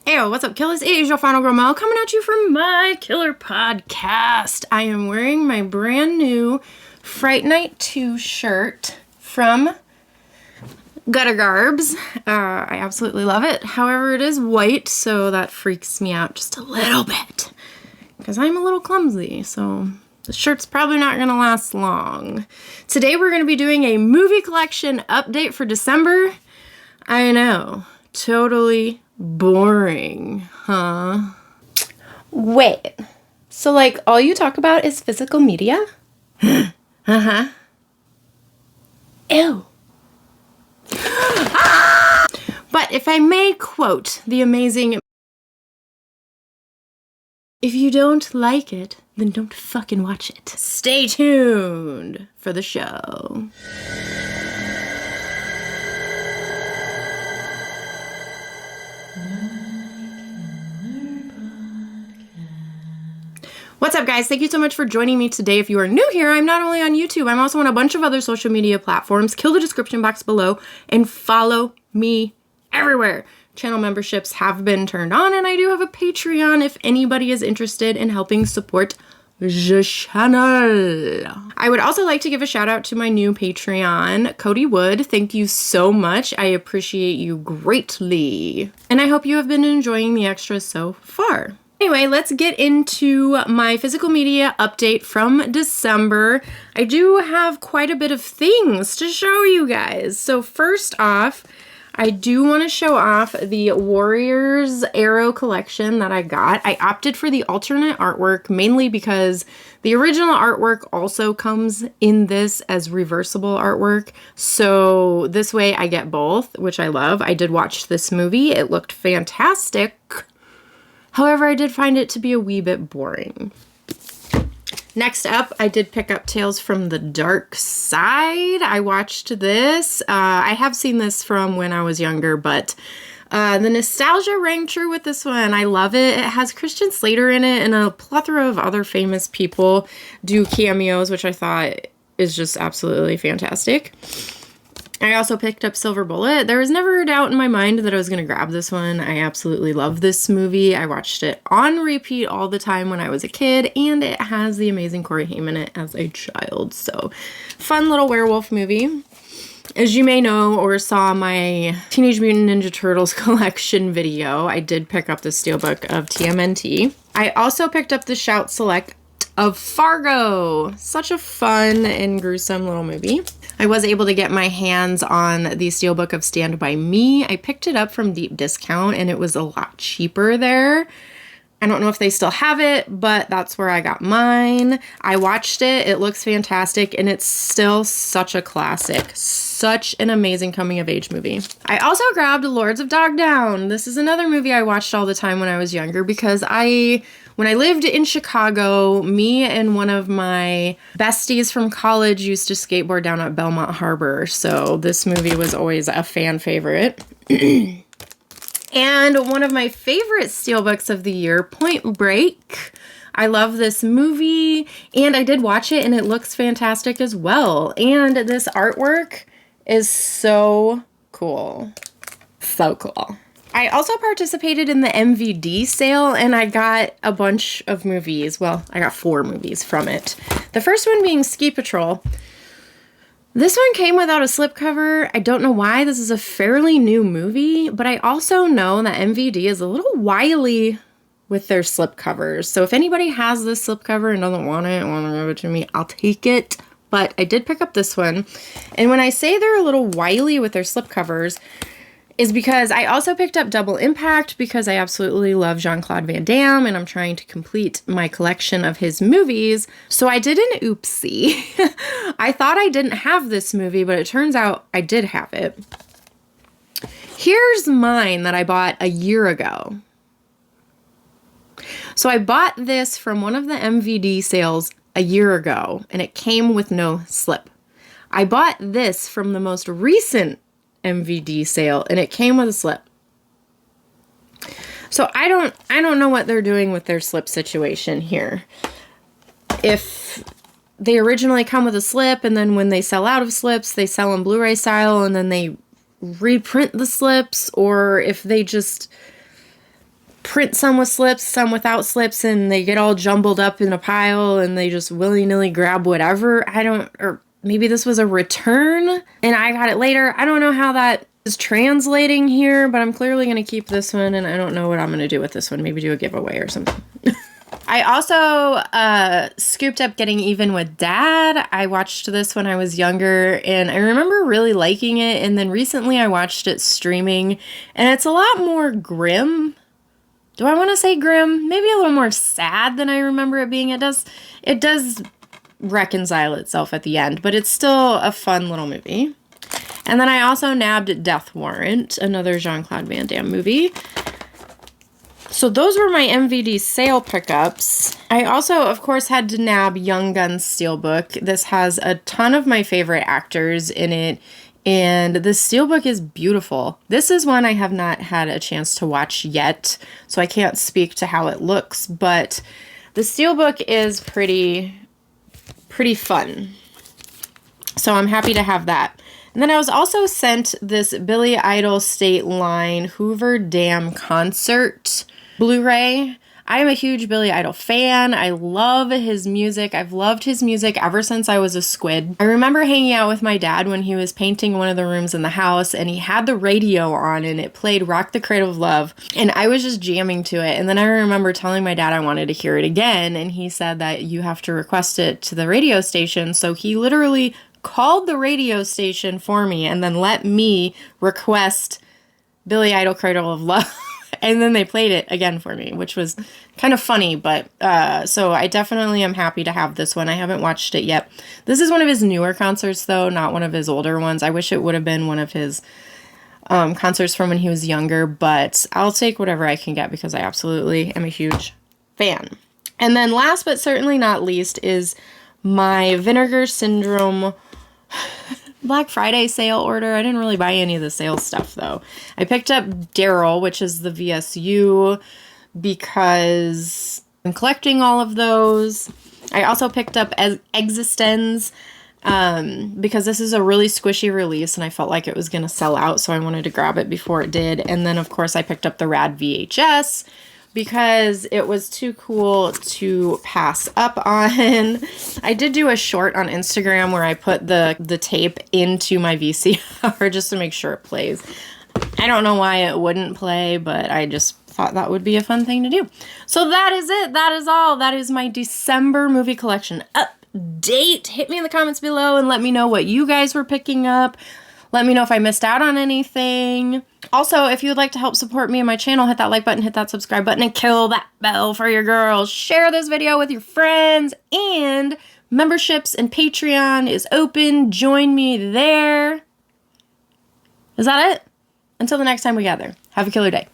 Hey, what's up, Killas? It is your final girl Mel coming at you from my killer podcast. I am wearing my brand new Fright Night 2 shirt from Gutter Garbs. I absolutely love it. However, it is white, so that freaks me out just a little bit because I'm a little clumsy, so the shirt's probably not going to last long. Today we're going to be doing a movie collection update for December. I know, totally boring, huh? Wait, so like all you talk about is physical media? Uh-huh. Ew. But if I may quote the amazing, if you don't like it, then don't fucking watch it. Stay tuned for the show. What's up, guys? Thank you so much for joining me today. If you are new here, I'm not only on YouTube, I'm also on a bunch of other social media platforms. Kill the description box below and follow me everywhere. Channel memberships have been turned on, and I do have a Patreon if anybody is interested in helping support the channel. I would also like to give a shout out to my new Patreon, Cody Wood. Thank you so much. I appreciate you greatly. And I hope you have been enjoying the extras so far. Anyway, let's get into my physical media update from December. I do have quite a bit of things to show you guys. So first off, I do want to show off the Warriors Arrow collection that I got. I opted for the alternate artwork mainly because the original artwork also comes in this as reversible artwork. So this way I get both, which I love. I did watch this movie. It looked fantastic. However, I did find it to be a wee bit boring. Next up, I did pick up Tales from the Dark Side. I watched this. I have seen this from when I was younger, but the nostalgia rang true with this one. I love it. It has Christian Slater in it, and a plethora of other famous people do cameos, which I thought is just absolutely fantastic. I also picked up Silver Bullet. There was never a doubt in my mind that I was going to grab this one. I absolutely love this movie. I watched it on repeat all the time when I was a kid, and it has the amazing Corey Haim in it as a child. So, fun little werewolf movie. As you may know or saw my Teenage Mutant Ninja Turtles collection video, I did pick up the steelbook of TMNT. I also picked up the Shout Select of Fargo. Such a fun and gruesome little movie. I was able to get my hands on the steelbook of Stand By Me. I picked it up from deep discount and it was a lot cheaper there. I don't know if they still have it, but that's where I got mine. I watched it. It looks fantastic and it's still such a classic. Such an amazing coming of age movie. I also grabbed Lords of Dogtown. This is another movie I watched all the time when I was younger because when I lived in Chicago, me and one of my besties from college used to skateboard down at Belmont Harbor. So this movie was always a fan favorite. And one of my favorite steelbooks of the year, Point Break. I love this movie, and I did watch it, and it looks fantastic as well. And this artwork is so cool. So cool. I also participated in the MVD sale, and I got a bunch of movies. Well, I got 4 movies from it. The first one being Ski Patrol. This one came without a slipcover. I don't know why. This is a fairly new movie, but I also know that MVD is a little wily with their slipcovers. So if anybody has this slipcover and doesn't want it, want to give it to me, I'll take it. But I did pick up this one. And when I say they're a little wily with their slipcovers, is because I also picked up Double Impact because I absolutely love Jean-Claude Van Damme and I'm trying to complete my collection of his movies. So I did an oopsie. I thought I didn't have this movie, but it turns out I did have it. Here's mine that I bought a year ago. So I bought this from one of the MVD sales a year ago and it came with no slip. I bought this from the most recent MVD sale and it came with a slip. So I don't know what they're doing with their slip situation here. If they originally come with a slip and then when they sell out of slips, they sell them Blu-ray style and then they reprint the slips, or if they just print some with slips, some without slips, and they get all jumbled up in a pile and they just willy-nilly grab whatever. Or maybe this was a return and I got it later. I don't know how that is translating here, but I'm clearly going to keep this one, and I don't know what I'm going to do with this one. Maybe do a giveaway or something. I also scooped up Getting Even with Dad. I watched this when I was younger, and I remember really liking it, and then recently I watched it streaming, and it's a lot more grim. Do I want to say grim? Maybe a little more sad than I remember it being. It does reconcile itself at the end, but it's still a fun little movie. And then I also nabbed Death Warrant, another Jean-Claude Van Damme movie. So those were my MVD sale pickups. I also, of course, had to nab Young Guns Steelbook. This has a ton of my favorite actors in it, and the Steelbook is beautiful. This is one I have not had a chance to watch yet, so I can't speak to how it looks, but the Steelbook is pretty fun. So I'm happy to have that. And then I was also sent this Billy Idol State Line Hoover Dam concert Blu-ray. I am a huge Billy Idol fan. I love his music. I've loved his music ever since I was a squid. I remember hanging out with my dad when he was painting one of the rooms in the house, and he had the radio on and it played Rock the Cradle of Love, and I was just jamming to it. And then I remember telling my dad I wanted to hear it again, and he said that you have to request it to the radio station. So he literally called the radio station for me and then let me request Billy Idol Cradle of Love. And then they played it again for me, which was kind of funny. But so I definitely am happy to have this one. I haven't watched it yet. This is one of his newer concerts, though, not one of his older ones. I wish it would have been one of his concerts from when he was younger. But I'll take whatever I can get because I absolutely am a huge fan. And then last but certainly not least is my Vinegar Syndrome Black Friday sale order. I didn't really buy any of the sale stuff, though. I picked up Daryl, which is the VSU, because I'm collecting all of those. I also picked up Existenz, because this is a really squishy release, and I felt like it was going to sell out, so I wanted to grab it before it did. And then, of course, I picked up the Rad VHS, because it was too cool to pass up on. I did do a short on Instagram where I put the tape into my VCR just to make sure it plays. I don't know why it wouldn't play, but I just thought that would be a fun thing to do. So that is it. That is all. That is my December movie collection update. Hit me in the comments below and let me know what you guys were picking up. Let me know if I missed out on anything. Also, if you would like to help support me and my channel, hit that like button, hit that subscribe button, and kill that bell for your girls. Share this video with your friends, and memberships and Patreon is open. Join me there. Is that it? Until the next time we gather, have a killer day.